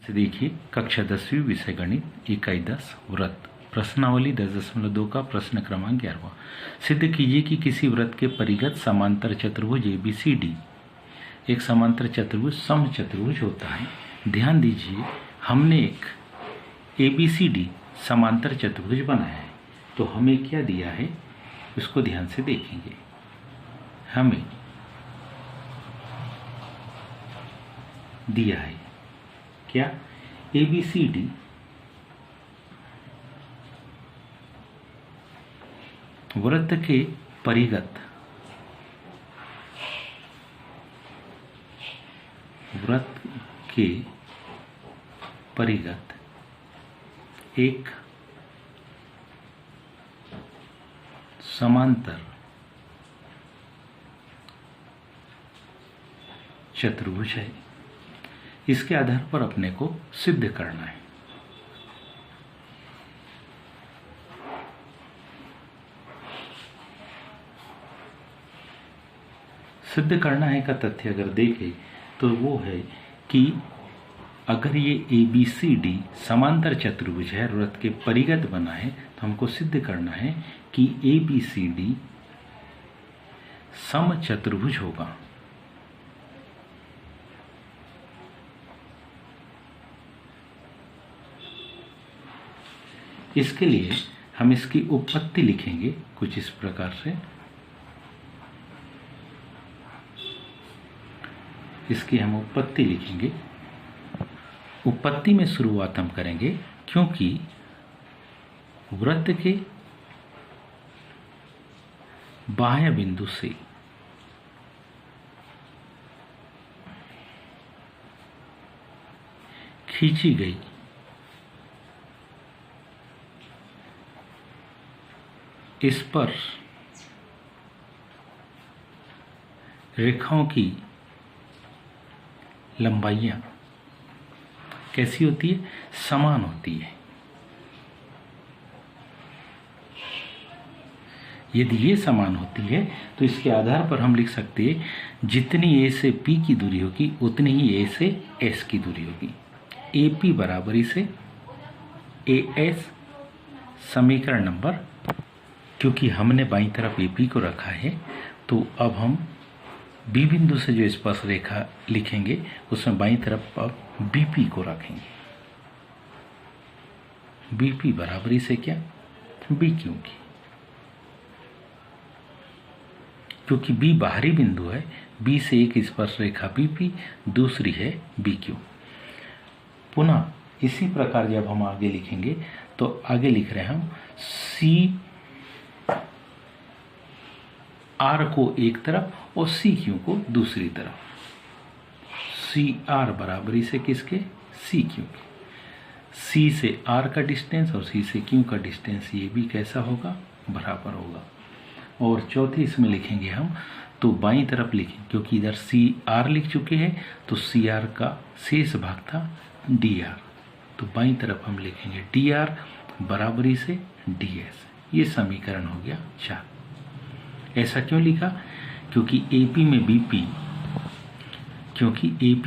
देखिए कक्षा 10वीं विषय गणित इकाई 10 व्रत प्रश्नावली 10.2 का प्रश्न क्रमांक 11। सिद्ध कीजिए कि किसी व्रत के परिगत समांतर चतुर्भुज ABCD एक समांतर चतुर्भुज समचतुर्भुज होता है। ध्यान दीजिए हमने एक ABCD समांतर चतुर्भुज बनाया है, तो हमें क्या दिया है उसको ध्यान से देखेंगे। हमें दिया है क्या ABCD वृत्त के परिगत एक समांतर चतुर्भुज है। इसके आधार पर अपने को सिद्ध करना है। सिद्ध करना है का तथ्य अगर देखें तो वो है कि अगर ये ABCD समांतर चतुर्भुज है, वृत्त के परिगत बना है, तो हमको सिद्ध करना है कि ABCD समचतुर्भुज होगा। इसके लिए हम इसकी उत्पत्ति लिखेंगे कुछ इस प्रकार से। इसकी हम उत्पत्ति लिखेंगे। उत्पत्ति में शुरुआत हम करेंगे क्योंकि वृत्त के बाह्य बिंदु से खींची गई स्पर्श रेखाओं की लंबाइयां कैसी होती है? समान होती है। यदि ये समान होती है तो इसके आधार पर हम लिख सकते हैं जितनी A से P की दूरी होगी उतनी ही A से S की दूरी होगी। AP बराबरी से AS समीकरण नंबर, क्योंकि हमने बाईं तरफ AP को रखा है तो अब हम B बिंदु से जो स्पर्श रेखा लिखेंगे उसमें बाईं तरफ अब BP को रखेंगे। BP बराबरी से क्या? BQ की, क्योंकि B बाहरी बिंदु है। B से एक स्पर्श रेखा BP, दूसरी है BQ। पुनः इसी प्रकार जब हम आगे लिखेंगे तो आगे लिख रहे हैं हम CR को एक तरफ और CQ को दूसरी तरफ। CR बराबरी से किसके? CQ के। C से R का डिस्टेंस और C से Q का डिस्टेंस ये भी कैसा होगा? बराबर होगा। और चौथी इसमें लिखेंगे हम तो बाईं तरफ लिखें, क्योंकि इधर CR लिख चुके हैं तो CR का शेष भाग था DR, तो बाईं तरफ हम लिखेंगे DR बराबरी से DS। ये समीकरण हो गया 4। ऐसा क्यों लिखा? क्योंकि AP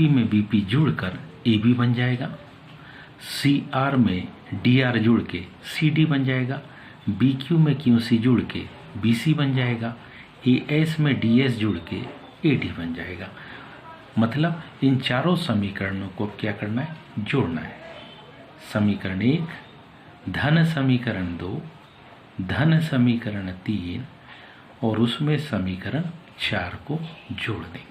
में BP जुड़कर AB बन जाएगा, CR में DR जुड़ के CD बन जाएगा, BQ में QC जुड़ के BC बन जाएगा, AS में DS जुड़ के AD बन जाएगा। मतलब इन चारों समीकरणों को क्या करना है? जोड़ना है। समीकरण 1 धन समीकरण 2 धन समीकरण 3 और उसमें समीकरण 4 को जोड़ देंगे।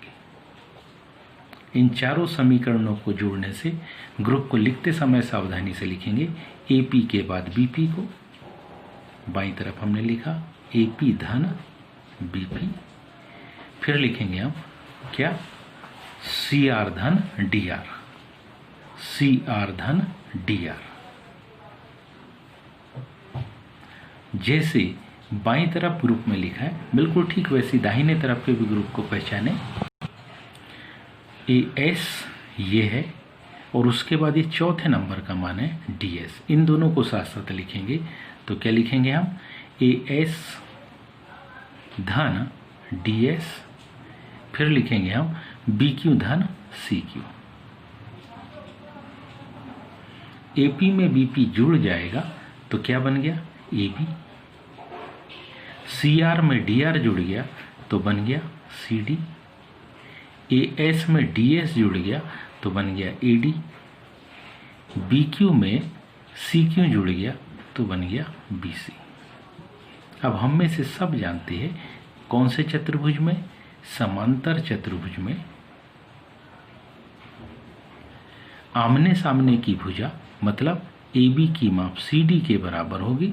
इन चारों समीकरणों को जोड़ने से ग्रुप को लिखते समय सावधानी से लिखेंगे। AP के बाद BP को, बाईं तरफ हमने लिखा AP धन BP, फिर लिखेंगे हम क्या? CR धन DR, CR धन DR। जैसे बाईं तरफ ग्रुप में लिखा है बिल्कुल ठीक वैसी दाहिने तरफ के भी ग्रुप को पहचाने। AS ये है और उसके बाद ये चौथे नंबर का मान है DS। इन दोनों को साथ साथ लिखेंगे तो क्या लिखेंगे हम? AS धन DS, फिर लिखेंगे हम BQ धन CQ। AP में BP जुड़ जाएगा तो क्या बन गया, AB। CR में DR जुड़ गया तो बन गया CD। AS में DS जुड़ गया तो बन गया AD। BQ में CQ जुड़ गया तो बन गया BC। अब हम में से सब जानते हैं कौन से चतुर्भुज में, समांतर चतुर्भुज में आमने सामने की भुजा मतलब AB की माप CD के बराबर होगी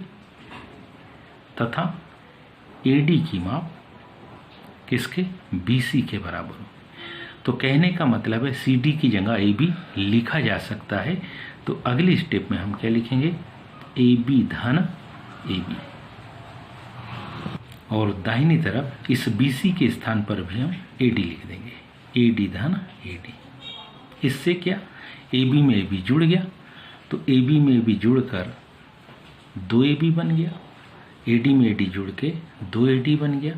तथा AD की माप किसके, BC के बराबर होगी। तो कहने का मतलब है CD की जगह AB लिखा जा सकता है। तो अगली स्टेप में हम क्या लिखेंगे, AB धन AB, और दाहिनी तरफ इस BC के स्थान पर भी हम AD लिख देंगे, AD धन AD। इससे क्या, AB में AB जुड़ गया तो AB में AB जुड़कर 2AB बन गया, AD में AD जुड़ के 2AD बन गया।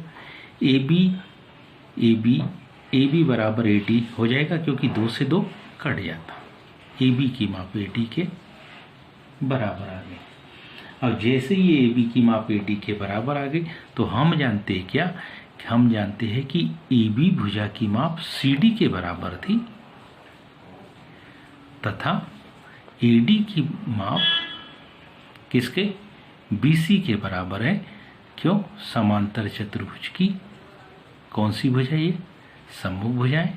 AB बराबर AD हो जाएगा क्योंकि 2 से 2 कट जाता। AB की माप AD के बराबर आ गई। अब जैसे ही AB की माप AD के बराबर आ गई तो हम जानते हैं क्या, हम जानते हैं कि AB भुजा की माप CD के बराबर थी तथा AD की माप किसके, BC के बराबर है। क्यों, समांतर चतुर्भुज की कौन सी भुजा, ये सम्मुख भुजाएं,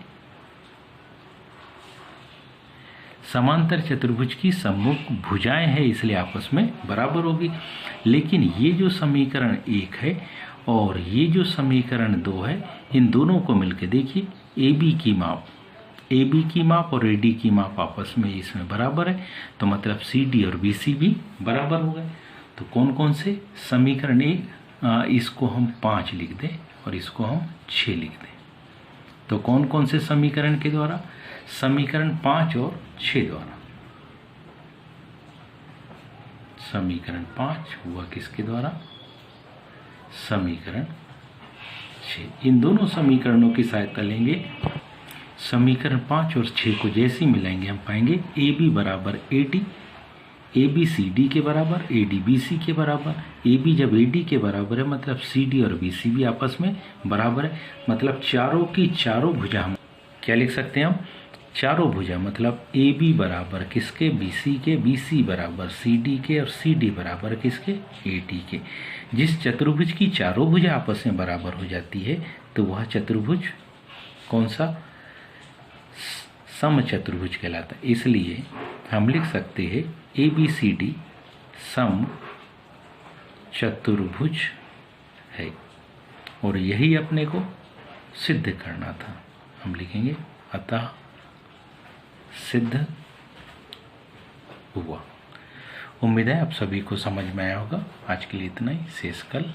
समांतर चतुर्भुज की सम्मुख भुजाएं हैं इसलिए आपस में बराबर होगी। लेकिन ये जो समीकरण 1 है और ये जो समीकरण 2 है, इन दोनों को मिलकर देखिए, AB की माप और AD की माप आपस में इसमें बराबर है, तो मतलब CD और BC भी बराबर हो गए। तो कौन कौन से समीकरण 1, इसको हम 5 लिख दें और इसको हम 6 लिख दें। तो कौन कौन से समीकरण के द्वारा, समीकरण 5 और 6 द्वारा। समीकरण 5 हुआ किसके द्वारा, समीकरण 6। इन दोनों समीकरणों की सहायता लेंगे। समीकरण 5 और 6 को जैसे ही मिलाएंगे हम पाएंगे AB बराबर AD, AB CD के बराबर, AD BC के बराबर। AB जब AD के बराबर है मतलब CD और BC भी आपस में बराबर है। मतलब चारों की चारों भुजा हम क्या लिख सकते हैं, हम चारों भुजा मतलब AB बराबर किसके, BC के, BC बराबर CD के और CD बराबर किसके, AD के। जिस चतुर्भुज की चारों भुजा आपस में बराबर हो जाती है तो वह चतुर्भुज कौन सा, समचतुर्भुज कहलाता है। इसलिए हम लिख सकते हैं ABCD सम चतुर्भुज है और यही अपने को सिद्ध करना था। हम लिखेंगे अतः सिद्ध हुआ। उम्मीद है आप सभी को समझ में आया होगा। आज के लिए इतना ही, शेष कल।